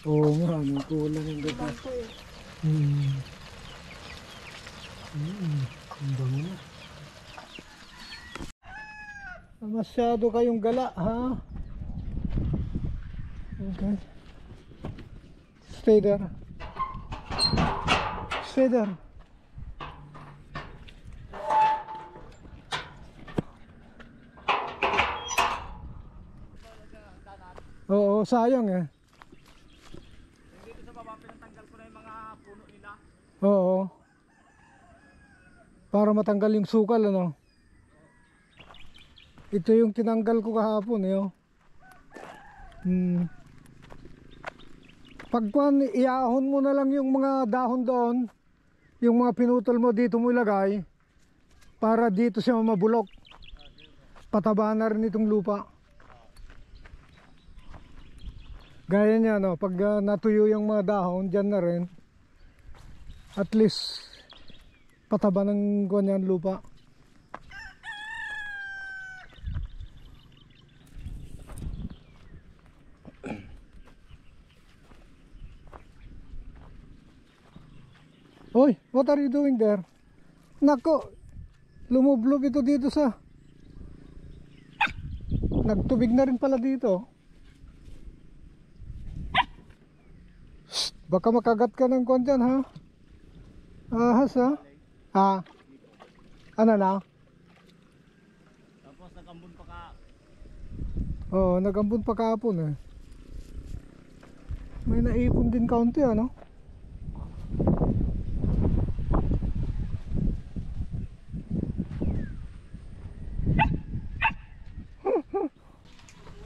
Oo nga, anong kulang yung gata. Ang bango na. Masyado kayong gala, ha? Okay. Stay there. Stay there. Oo, sayang eh. Dito sa baba, pinatanggal ko na yung mga puno nila. Oo. Para matanggal yung sukal, ano? Ito yung tinanggal ko kahapon, eh. Oh. Pagkuhan, iahon mo na lang yung mga dahon doon. Yung mga pinutol mo dito mo ilagay. Para dito siya mabulok. Pataba na rin itong lupa. Gaya niya, no? Pag natuyo yung mga dahon, dyan na rin. At least, pataba ng ganyan lupa. Hoy, what are you doing there? Nako, lumublog ito dito sa... Nagtubig na rin pala dito. Baka makagat ka ng kwan dyan, ha? Ahas, ha? Ha? Ano na? Tapos nagambun pa ka. Oo, nagambun pa kahapon, eh. May naipon din kaunti, ano?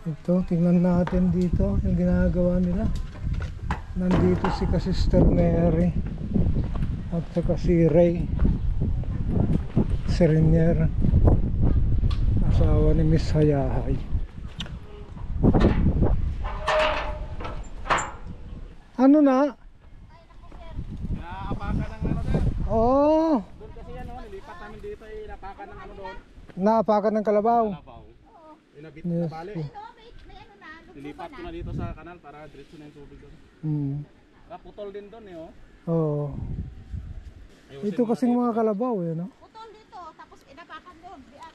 Ito, tingnan natin dito yung ginagawa nila. Nandito si Sister Mary at saka si Ray Serenier, asawa ni Miss Hayahay. Ano na? Naapakan ng ano doon. Oo, Doon kasi yan, nilipat namin dito ay napakan ng ano doon. naapakan ng kalabaw. Kalabaw. Inabit na Yes. bali. Nilipat ko na dito sa kanal para diretso na yung tubig doon. Putol din doon eh, oh. Oo. Ayusin Ito mo kasing na mga dito. kalabaw, eh, no? Putol dito, tapos inapakan doon. Diyan.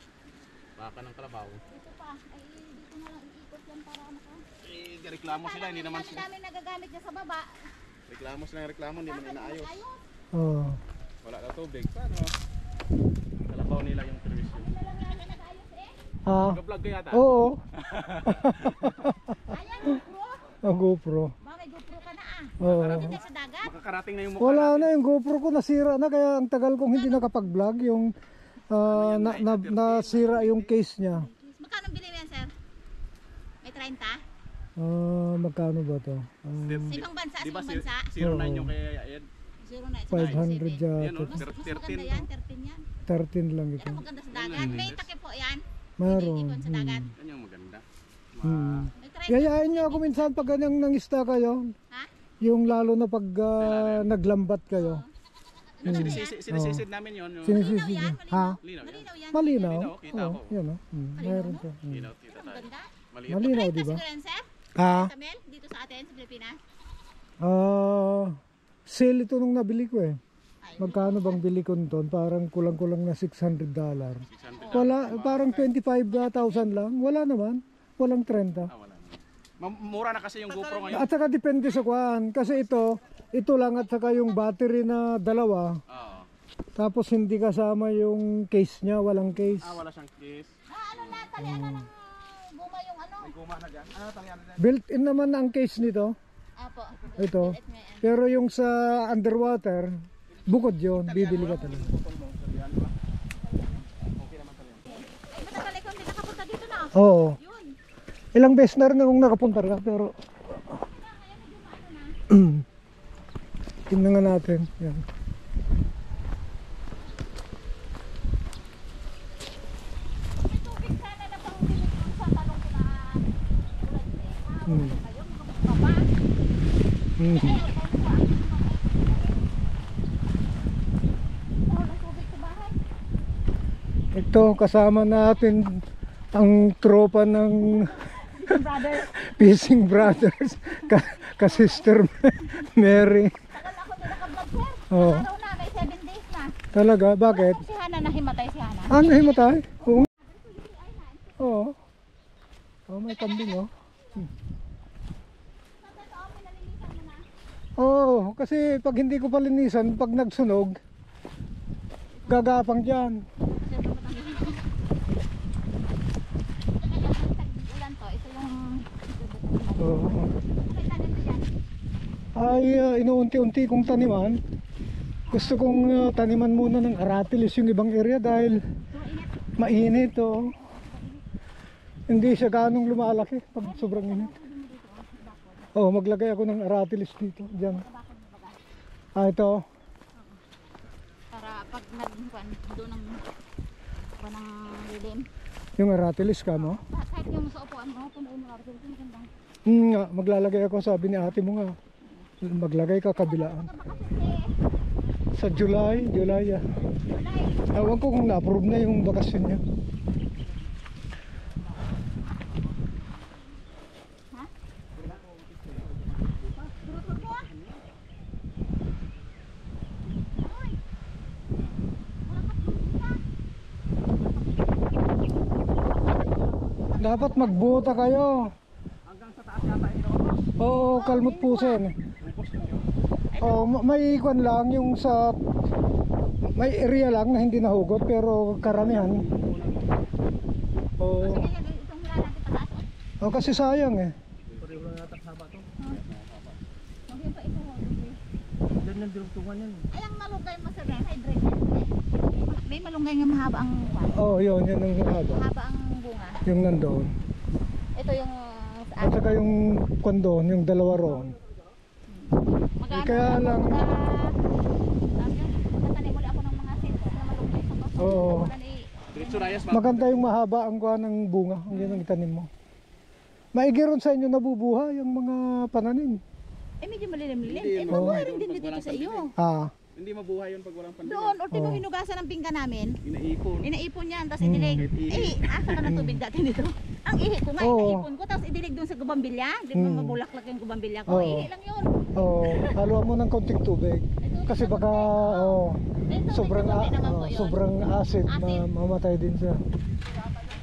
Baka ng kalabaw. Dito pa. Ay, dito na lang iikot yan para maka. Eh, reklamo sila, hindi naman Dami sila. namin nagagamit niya sa baba. Reklamo sila ng reklamo, hindi man inaayos. Ayos. Oo. Wala na tubig. Paano? Kalabaw nila yung servisyo. Ano lang yan yung nag-ayos eh? Ha? Nag-vlog ka yata? Oo. Ayan, GoPro. Ang GoPro. Bakit GoPro ka na ah? Oo. Hindi sa dagat. Makakarating na yung mukha Wala natin. na, yung GoPro ko nasira na, kaya ang tagal kong hindi nakapag-vlog. Yung nasira yung case niya. Magkano bili mo yan, sir? May 30? Magkano ba to? Sa ibang bansa, sa Diba ibang bansa. 09 yung kay Ed? 09. 500 Yan o, yata. Mas maganda yan, 13 yan. 13 lang ito. Yan ang maganda sa dagat. May takip po yan. Meron. Ikon sa dagat. Yan yung maganda. May 30. Yayain niyo ako minsan pag ganyang nangista kayo. Ha? Yung lalo na pag naglambat kayo. Sinisisid namin yun. Yung Sinisisid niyo. Ha? linaw yan. Malinaw yan. Malinaw? Malinaw, kita Oo, ko. yan o. Mayroon ko. Linaw, kita Ang tayo. ganda. Maliit. Malinaw, di Kasi ba? ko yan, sir? Ha? Sa Mel, dito sa atin, sa Pilipinas. Sale ito nung nabili ko, eh. Ay, Magkano bang bili ko nito? Parang kulang-kulang na $600. 600. Wala, parang 25,000 lang. Wala naman. Walang 30. Ah, wala. Mura na kasi yung GoPro ngayon. At saka depende sa kuan. Kasi ito lang at saka yung battery na dalawa. Oo. Tapos hindi kasama yung case niya. Walang case. Ah, wala siyang case. ano na, talian na ng guma yung ano. May guma na dyan. Ano tangyan na dyan? Built-in naman ang case nito. Apo. Ito. Pero yung sa underwater, bukod yun. Bibili ka talaga. Putol mo. Sabihan ba? Okay naman talaga. Ay, matagal ko hindi nakapunta dito na. Oo. Yun. Ilang beses na rin akong nakapunta rin. Pero tingnan nga natin. Yan. May tubig sana na panghilig dun sa talong ko na tulad eh. Kayo, mga baba. Walang tubig sa bahay. Ito kasama natin ang tropa ng Brother, Fishing Brothers. Ka-sister Mary. tagal ako din naka-vlog, sir. Oo. Araw na, may 7 days na. Talaga? Bakit? Si Hana, nahimatay si Hana. Ah, nahimatay? Oo. Oo. Oh, may kambing oh. Oo, kasi pag hindi ko palinisan, pag nagsunog, gagapang dyan. Ulan to, ito yung... Oo. Ano yung tanim mo dyan? Ay, inuunti-unti kong taniman. Gusto kong taniman muna ng aratilis yung ibang area dahil mainit oh. Hindi siya ganong lumalaki pag sobrang init. Oh, maglagay ako ng aratilis dito, diyan. Ah, ito. Para pag nagkuhan, doon ng lilim. Yung aratilis ka mo? Kahit yung sa upuan mo, punuin mo natin, ito magandang. Nga, maglalagay ako, sabi ni ate mo nga. Maglagay ka kabilaan. Sa July ah. Ewan ko kung na-approve na yung bakasyon niya. Dapat magbuta kayo. Hanggang sa taas yata ito. Oo, kalmot pusen. Oh, may ikwan lang yung sa may area lang na hindi nahugot pero karamihan. Oh, Sige, itong hila natin pataas. oh kasi sayang eh. Pareho lang yata haba to. Magyan pa ito. Yan yung dirugtungan yan. Ay, ang malunggay mo sa hydrated. May malunggay nga mahaba ang kwan. Oh, yun ang haba. Mahaba ang bunga. Yung nandoon. Ito yung sa At saka yung kwan doon, yung dalawa roon. magano. Kaya lang Magtatanim ulit ako ng mga seeds na malunggay sa bako. Oo. Diretso Rayas. maganda yung mahaba ang kwan ng bunga. Ang yun ang itanim mo. Maigi ron sa inyo nabubuha yung mga pananim. Eh, medyo malilim-lilim. Hindi, Eh, mabuhay mabuhay rin doon din pag dito walang sa iyo. Ah, Hindi mabuhay yun pag walang pandiyan. Doon, ultimo Oh. hinugasan ng pinggan namin. Inaipon. Inaipon yan, tapos idilig. Asa ka ng tubig dati dito. Ang ihi ko nga, Oo. inaipon ko, tapos idilig doon sa gubambilya. Di ba mabulaklak yung gubambilya ko? Oo. Ihi lang yun. oh, haluan mo ng kaunting tubig. Kasi baka oh, sobrang sobrang acid, mamatay din siya.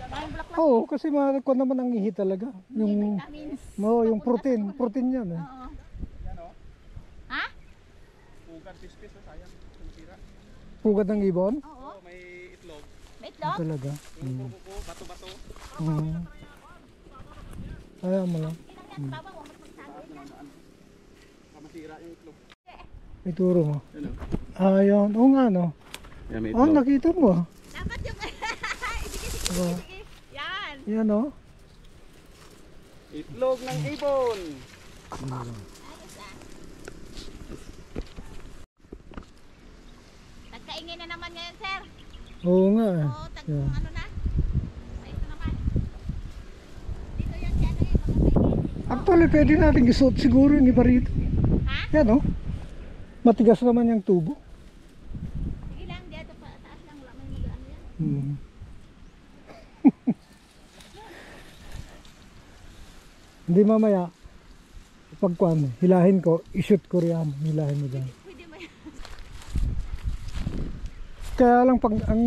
Parang bulaklak. Oo, kasi ko naman ang ihi talaga. Yung yung protein yan eh. Oo. Ha? Pugan, pispis, sayang. Sira. Pugad ng ibon? Oo. Oh, may itlog. May itlog? Talaga. Yung kuko, bato-bato. Ayaw mo lang. Ilang yan, baba, huwag magsasabi yan. Masira yung itlog. Ituro mo. Yan o. Ayun. Oo nga no. Yan, may Oh, itlog. nakita mo. Dapat yung... Sige. Yan. Yan oh. Itlog ng ibon. Nagkaingin na naman ngayon, sir. Oo nga eh. Oo, ano na. Sa ito naman. Dito yan, si ano yung magkakaingin. Actually, pwede natin isuot siguro yung iba rito. Ha? Yan oh. Matigas naman yung tubo. Sige lang, dito pa taas lang. Wala may mag-ano yan. Hindi mamaya. Pagkuhan, hilahin ko, ishoot ko riyan. Hilahin mo dyan. Pwede mo yan. Kaya lang pag ang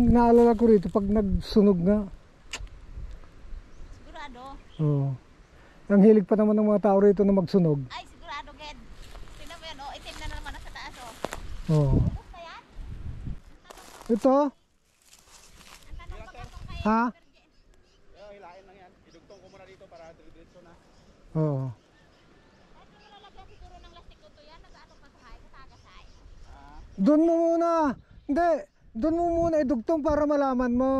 naalala ko rito pag nagsunog nga. Sigurado. Oo. Ang hilig pa naman ng mga tao rito na magsunog. Ay, sigurado, Ged. Tingnan mo yan, oh. Itim na naman sa taas, oh. Oo. Ubus na yan? Ito? Ang tanong pagkatong kay Ha? Kaya hilain lang yan. Idugtong ko muna dito para diretso na. Oo. Ay, kung lalagyan siguro ng lastik ko to yan, nag-ano pa sa hay, katagasay. Doon mo muna. Hindi. Doon mo muna idugtong para malaman mo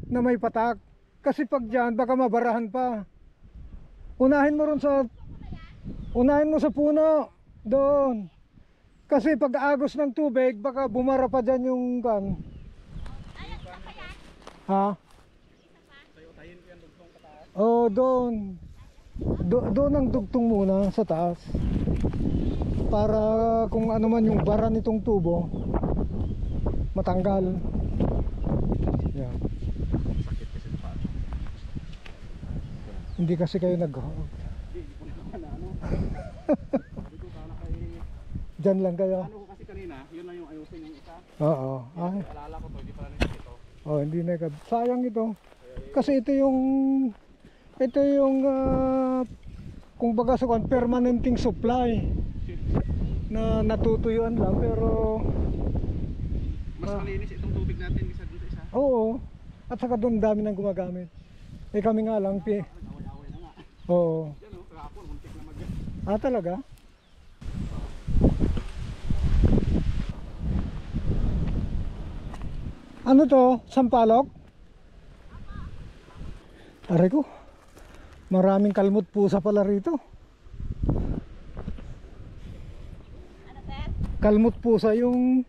na may patak. Kasi pag dyan, baka mabarahan pa. Unahin mo ron sa... Unahin mo sa puno. Doon. Kasi pag agos ng tubig, baka bumara pa dyan yung kan. Ay, isa pa yan. Ha? Tayo, tayin ko yan dugtong kataas. Oh, doon. Doon ang dugtong muna sa taas. Para kung ano man yung bara nitong tubo, matanggal. Yan. Sakit kasi sa paa. Hindi kasi kayo Hindi ko naman na ano. Sabi ko sana kay... dyan lang kayo. Ano ko kasi kanina, yun lang yung ayusin yung isa. Oo. Ay. Alala ko to, hindi pala nito ito. Oh, hindi na sayang ito. Kasi ito yung kung baga sa permanenting supply na natutuyuan lang pero Mas malinis itong tubig natin kaysa dito isa. oo. At saka doon dami nang gumagamit. Eh kami nga lang Away-away na nga. oo. Yan o, kahapon, muntik na mag... Talaga? Ano to? Sampalok? Aray ko. Maraming kalmot pusa pala rito. Ano, sir? Kalmot pusa yung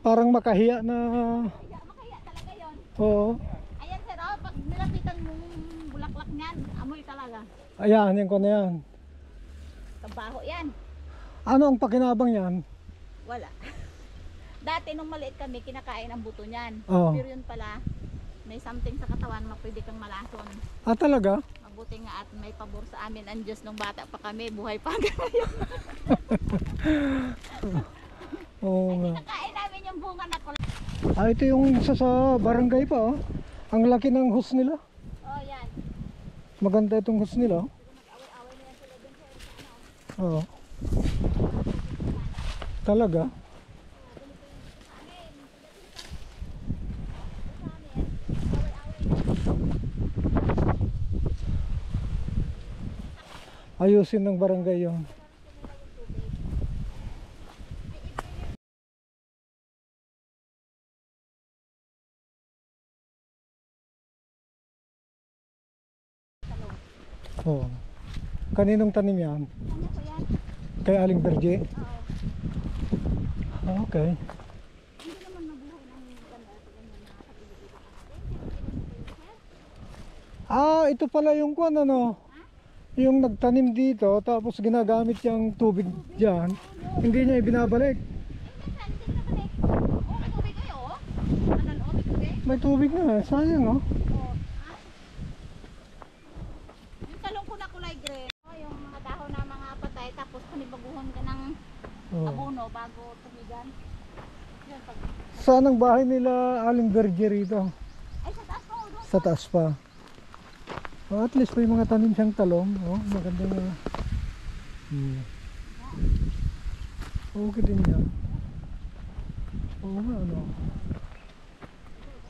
parang makahiya na Makaya talaga yon. oo. Ayan, sir, oh, pag nilapitan mo yung bulaklak niyan, amoy talaga. Ayan, yan ko na yan. Kabaho yan. Ano ang pakinabang yan? Wala. Dati nung maliit kami, kinakain ang buto niyan. Oo. Pero yun pala, may something sa katawan na pwede kang malason. Talaga? Mabuti nga at may pabor sa amin ang Diyos nung bata pa kami, buhay pa ngayon. Oo nga. Kinakain namin yung bunga na kulay. Ito yung isa sa barangay pa oh. Ang laki ng hose nila. Oh, yan. Maganda itong hose nila. Away-away na yan sila dun sa Oo. Talaga? Ayusin ng barangay yun. Oo. Kaninong tanim yan? Ano ko yan? Kay Aling Berge? Oo. Okay. Hindi naman mabuhay ng ganda at ganyan na kapilipit. Ito pala yung kwan ano. Yung nagtanim dito tapos ginagamit yung tubig dyan. Hindi niya ibinabalik. Minsan, hindi na balik. Oh, may tubig kayo, oh. Anan, oh, may tubig. May tubig na, sayang oh. Oh. Yung talong ko na kulay green. Oh, yung mga dahon na mga patay tapos panibaguhan ka ng Oh. abono bago tumigan. Yun, pag... Saan ang bahay nila Aling Berge rito? Ay, sa taas ko, doon. Sa taas pa. Oh, at least may mga tanim siyang talong. Oh, maganda nga. Okay din yan. Oo nga ano.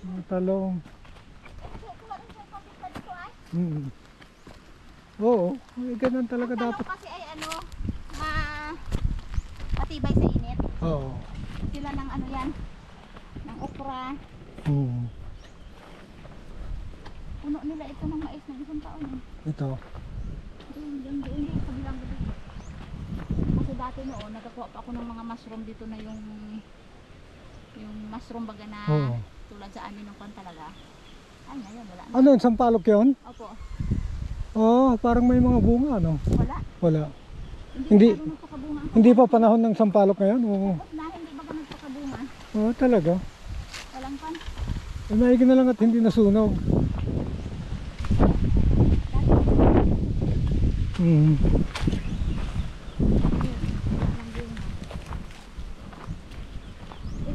Mga talong. Kasi kuha rin siya yung kapit pa dito, ay. Oo, ganun talaga Ang talong dapat. kasi ay ano, matibay sa init. Oo. Sila ng ano yan, ng okra. Puno nila ito ng mais ng isang taon. Ito. Doon, kabilang gabi. Kasi dati noon, nagkakuha pa ako ng mga mushroom dito na yung mushroom baga na Oo. tulad sa amin ng kwan talaga. Ay, ngayon, wala na. Ano yun, sampalok yun? Opo, Oo, parang may mga bunga ano. wala. Wala. Hindi- Masyado nagpakabunga. Hindi pa panahon ng sampalok ngayon? Oo. Tapos na, hindi baga nagpakabunga. Oo, talaga. Walang pan. Maigi na lang at hindi nasunog. Walang bunga.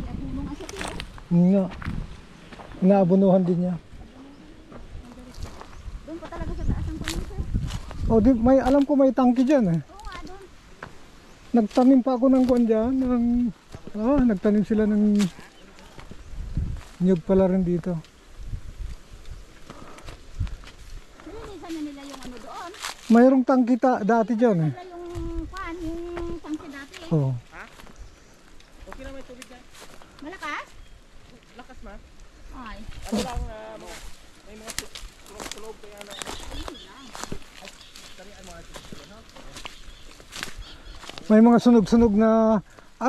Nabunong ang sakit. Nga. Naabunuhan din niya. Doon pa talaga sa taas ang paminsa. Alam ko may tangke dyan eh. Oo nga, doon. Nagtanim pa ako ng kuwan dyan. Nagtanim sila ng niyog pala rin dito. Nilinisan na nila yung ano doon. Mayroong tangke dati dyan eh. Wala yung pan, yung tangke dati eh. Oo. Okay na may tubig na. Malakas? Lakas na. Ay. Ano lang, may mga tulog kaya na. May mga sunog-sunog na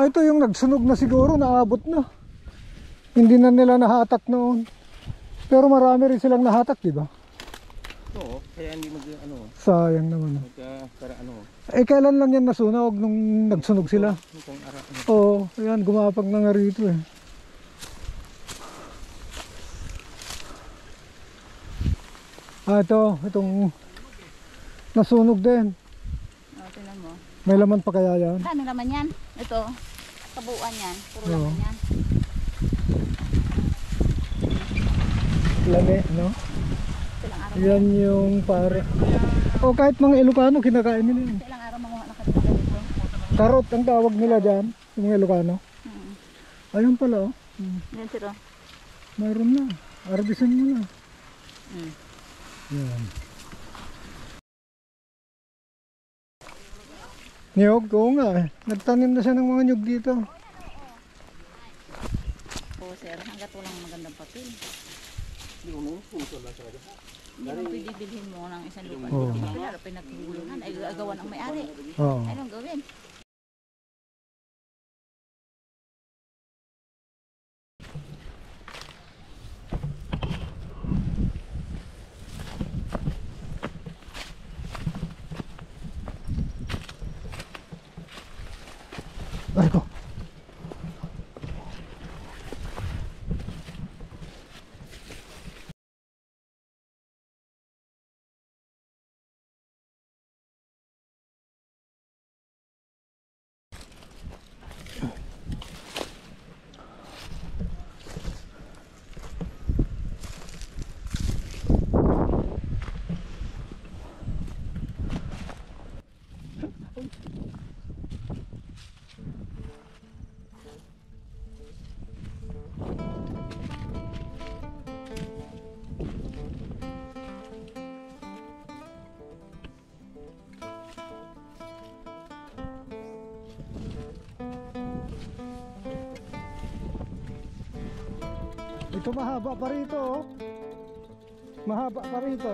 ito yung nagsunog na siguro, naabot na. Hindi na nila nahatak noon. Pero marami rin silang nahatak, di ba? Oo, kaya hindi Sayang naman. para Kailan lang yan nasunog nung nagsunog sila? kung Oo, ayan, gumapag na nga rito eh. Itong Nasunog din. O, tingnan mo. May laman pa kaya yan? Ano naman yan? Ito, kabuuan yan. Puro Oo. laman yan. Lami, no? Ilang araw, Yan yung para... O kahit mga Ilocano, kinakain nila yun. ilang araw manguha na kanila dito. Karot ang tawag nila dyan, yung mga Ilocano. Ayun pala, oh. Yan sir, oh. Mayroon na. Arbisan mo na. Yan. Niyog, oo nga eh. Nagtanim na siya ng mga niyog dito. Oo sir, hanggat walang magandang papel. Hindi mo pwede bilhin mo ng isang lupa. Oo. Kaya pinagbulungan ay gagawa ng may-ari. Oo. Anong gawin? Ay ko. Ito mahaba pa rito, oh. Mahaba pa rito.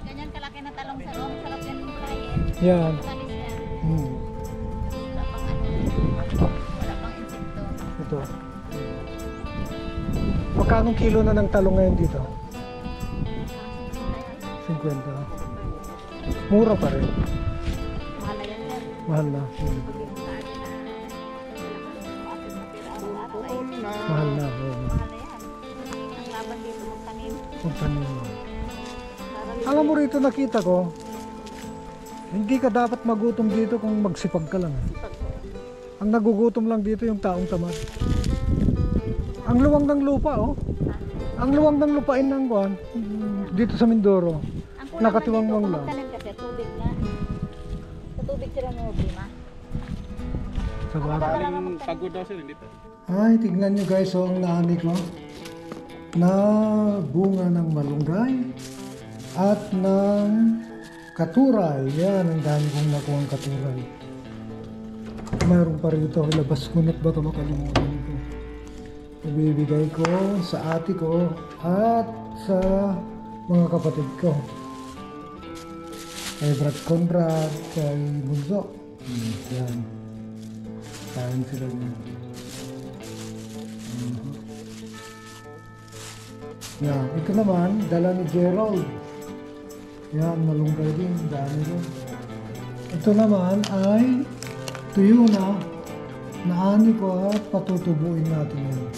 Ganyan kalaki na talong sa loob. Sarap yan gulayin. Yan. Talis yan. Wala pang wala pang insekto. Ito. Magkano kilo na ng talong ngayon dito? 50. Mura pa rin. Mahal na yan sir. Mahal na. Mahal na. Oo. Mahal na yan. Ang laban dito magtanim. Magtanim mo. Alam mo rito nakita ko, hindi ka dapat magutom dito kung magsipag ka lang. Ang nagugutom lang dito yung taong tamad. Ang luwang ng lupa, oh. Ang luwang ng lupain ng kuwan dito sa Mindoro. Nakatiwangwang lang. Magtanim kasi tubig na. Sa tubig sila mo problema. Sa bagay. Galing pagod daw sila dito. Ay, tignan nyo guys, oh, ang naani ko na bunga ng malunggay at ng katuray. Yan, ang dami kong nakuha ang katuray. Mayroon pa rito, ilabas ko na't baka makalimutan ko. Ibibigay ko sa ate ko at sa mga kapatid ko. Kay Brad Conrad, kay Bunso. Yan. Kain sila niya. Yan. Ito naman, dala ni Gerald. Yan, malunggay din. Dami rin. Ito naman ay tuyo na. Naani ko at patutubuin natin yan.